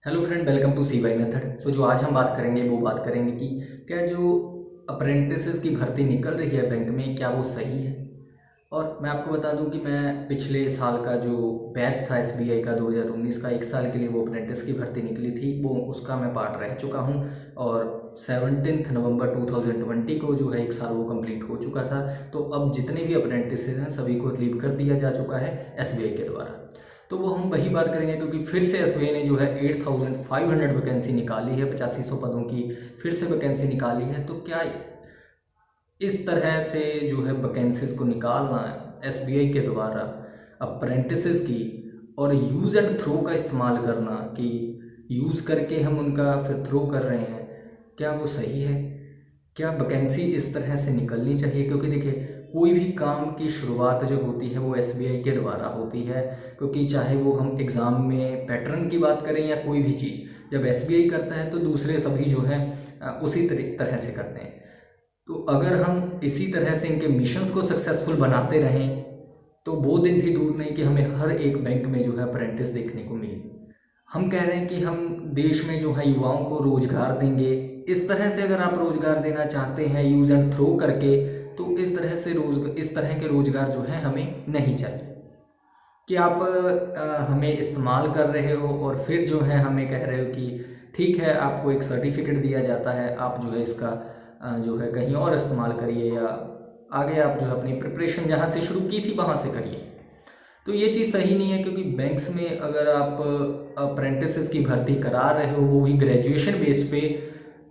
Hello friend, welcome to C Y method. जो आज हम बात करेंगे वो बात करेंगे कि क्या जो अप्रेंटिसेस की भर्ती निकल रही है बैंक में, क्या वो सही है। और मैं आपको बता दूं कि मैं पिछले साल का जो बैच था एसबीआई का 2019 का, एक साल के लिए वो अप्रेंटिस की भर्ती निकली थी, वो उसका मैं पार्ट रह चुका हूं। और 17 नवंबर 2020 को जो है एक साल वो कंप्लीट हो चुका था। तो अब जितने भी अप्रेंटिस हैं सभी को रिलीव कर दिया जा चुका है एसबीआई के द्वारा। तो वो हम वही बात करेंगे क्योंकि फिर से एसबीआई ने जो है 8500 वैकेंसी निकाली है, 8500 पदों की फिर से वैकेंसी निकाली है। तो क्या इस तरह से जो है वैकेंसीज को निकालना है एसबीआई के द्वारा अप्रेंटिसेस की, और यूज़ एंड थ्रो का इस्तेमाल करना कि यूज़ करके हम उनका फिर थ्रो कर रहे हैं, क्या वो सही है? क्या वैकेंसी इस तरह से निकलनी चाहिए? क्योंकि देखिए, कोई भी काम की शुरुआत जो होती है वो एसबीआई के द्वारा होती है। क्योंकि चाहे वो हम एग्ज़ाम में पैटर्न की बात करें या कोई भी चीज़, जब एसबीआई करता है तो दूसरे सभी जो है उसी तरह से करते हैं। तो अगर हम इसी तरह से इनके मिशंस को सक्सेसफुल बनाते रहें तो वो दिन भी दूर नहीं कि हमें हर एक बैंक में जो है अप्रेंटिस देखने को मिले। हम कह रहे हैं कि हम देश में जो है युवाओं को रोजगार देंगे। इस तरह से अगर आप रोजगार देना चाहते हैं यूज एंड थ्रो करके, तो इस तरह के रोजगार जो है हमें नहीं चाहिए कि आप हमें इस्तेमाल कर रहे हो और फिर जो है हमें कह रहे हो कि ठीक है, आपको एक सर्टिफिकेट दिया जाता है, आप जो है इसका जो है कहीं और इस्तेमाल करिए, या आगे आप जो है अपनी प्रिपरेशन जहाँ से शुरू की थी वहाँ से करिए। तो ये चीज़ सही नहीं है, क्योंकि बैंक्स में अगर आप अप्रेंटिसेस की भर्ती करा रहे हो वो भी ग्रेजुएशन बेस पे,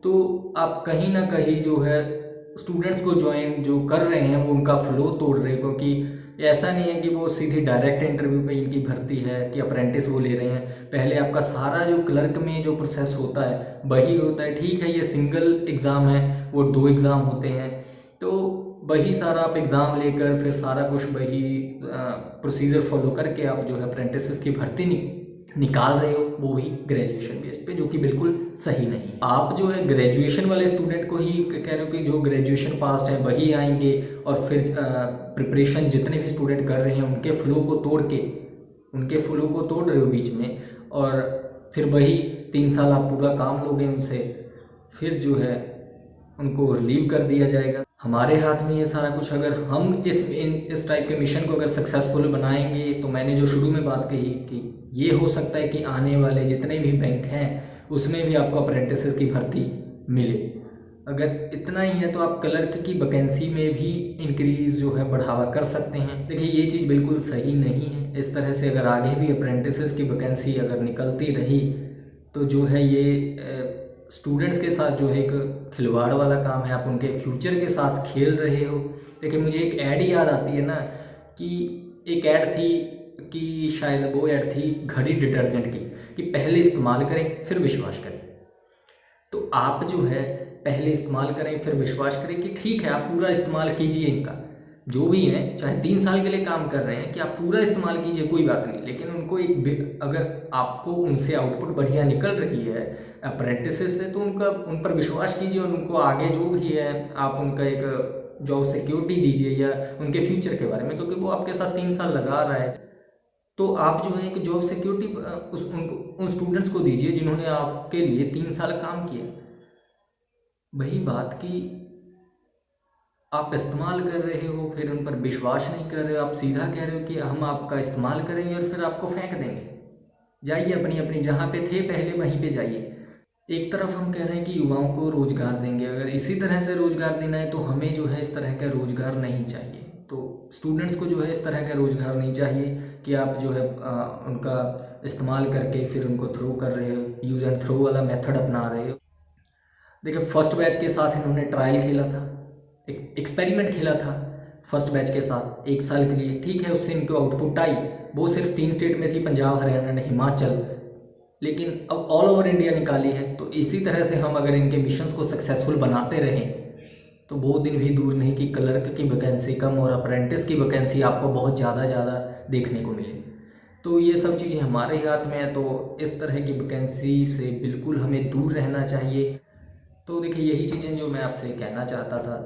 तो आप कहीं ना कहीं जो है स्टूडेंट्स को ज्वाइन जो कर रहे हैं वो उनका फ्लो तोड़ रहे हो। क्योंकि ऐसा नहीं है कि वो सीधी डायरेक्ट इंटरव्यू पे इनकी भर्ती है कि अप्रेंटिस वो ले रहे हैं। पहले आपका सारा जो क्लर्क में जो प्रोसेस होता है वही होता है। ठीक है, ये सिंगल एग्ज़ाम है, वो 2 एग्ज़ाम होते हैं, तो वही सारा आप एग्ज़ाम लेकर फिर सारा कुछ वही प्रोसीजर फॉलो करके आप जो है अप्रेंटिसेस की भर्ती निकाल रहे हो, वो भी ग्रेजुएशन बेस पे, जो कि बिल्कुल सही नहीं है। आप जो है ग्रेजुएशन वाले स्टूडेंट को ही कह रहे हो कि जो ग्रेजुएशन पास है वही आएंगे, और फिर प्रिपरेशन जितने भी स्टूडेंट कर रहे हैं उनके फ्लो को तोड़ रहे हो बीच में, और फिर वही 3 साल आप पूरा काम लोगे उनसे, फिर जो है उनको रिलीव कर दिया जाएगा। हमारे हाथ में ये सारा कुछ, अगर हम इस टाइप के मिशन को अगर सक्सेसफुल बनाएंगे तो मैंने जो शुरू में बात कही कि ये हो सकता है कि आने वाले जितने भी बैंक हैं उसमें भी आपको अप्रेंटिसेस की भर्ती मिले। अगर इतना ही है तो आप क्लर्क की वैकेंसी में भी इंक्रीज जो है बढ़ावा कर सकते हैं। देखिए, ये चीज़ बिल्कुल सही नहीं है। इस तरह से अगर आगे भी अप्रेंटिसेस की वैकेंसी अगर निकलती रही तो जो है ये स्टूडेंट्स के साथ जो है एक खिलवाड़ वाला काम है। आप उनके फ्यूचर के साथ खेल रहे हो। देखिए, मुझे एक ऐड ही याद आती है ना, कि एक ऐड थी, कि शायद वो ऐड थी घड़ी डिटर्जेंट की, कि पहले इस्तेमाल करें फिर विश्वास करें। तो आप जो है पहले इस्तेमाल करें फिर विश्वास करें कि ठीक है, आप पूरा इस्तेमाल कीजिए इनका, जो भी है, चाहे 3 साल के लिए काम कर रहे हैं, कि आप पूरा इस्तेमाल कीजिए, कोई बात नहीं। लेकिन उनको अगर आपको उनसे आउटपुट बढ़िया निकल रही है अप्रेंटिसेस से, तो उन पर विश्वास कीजिए, और उनको आगे जो भी है आप उनका एक जॉब सिक्योरिटी दीजिए, या उनके फ्यूचर के बारे में, क्योंकि वो आपके साथ 3 साल लगा रहा है। तो आप जो है एक जॉब सिक्योरिटी उन स्टूडेंट्स को दीजिए जिन्होंने आपके लिए 3 साल काम किया। वही बात कि आप इस्तेमाल कर रहे हो फिर उन पर विश्वास नहीं कर रहे हो, आप सीधा कह रहे हो कि हम आपका इस्तेमाल करेंगे और फिर आपको फेंक देंगे। जाइए अपनी अपनी जहाँ पे थे पहले वहीं पे जाइए। एक तरफ हम कह रहे हैं कि युवाओं को रोजगार देंगे, अगर इसी तरह से रोजगार देना है तो हमें जो है इस तरह का रोजगार नहीं चाहिए। तो स्टूडेंट्स को जो है इस तरह का रोजगार नहीं चाहिए कि आप जो है उनका इस्तेमाल करके फिर उनको थ्रो कर रहे हो, यूज एंड थ्रो वाला मेथड अपना रहे हो। देखिए, फर्स्ट बैच के साथ इन्होंने ट्रायल खेला था, एक एक्सपेरिमेंट खेला था फर्स्ट बैच के साथ 1 साल के लिए। ठीक है, उससे इनको आउटपुट आई, वो सिर्फ 3 स्टेट में थी, पंजाब, हरियाणा, हिमाचल। लेकिन अब ऑल ओवर इंडिया निकाली है। तो इसी तरह से हम अगर इनके मिशंस को सक्सेसफुल बनाते रहें तो वो दिन भी दूर नहीं कि क्लर्क की वैकेंसी कम और अप्रेंटिस की वैकेंसी आपको बहुत ज़्यादा देखने को मिले। तो ये सब चीज़ें हमारे हाथ में है। तो इस तरह की वैकेंसी से बिल्कुल हमें दूर रहना चाहिए। तो देखिए, यही चीज़ें जो मैं आपसे कहना चाहता था।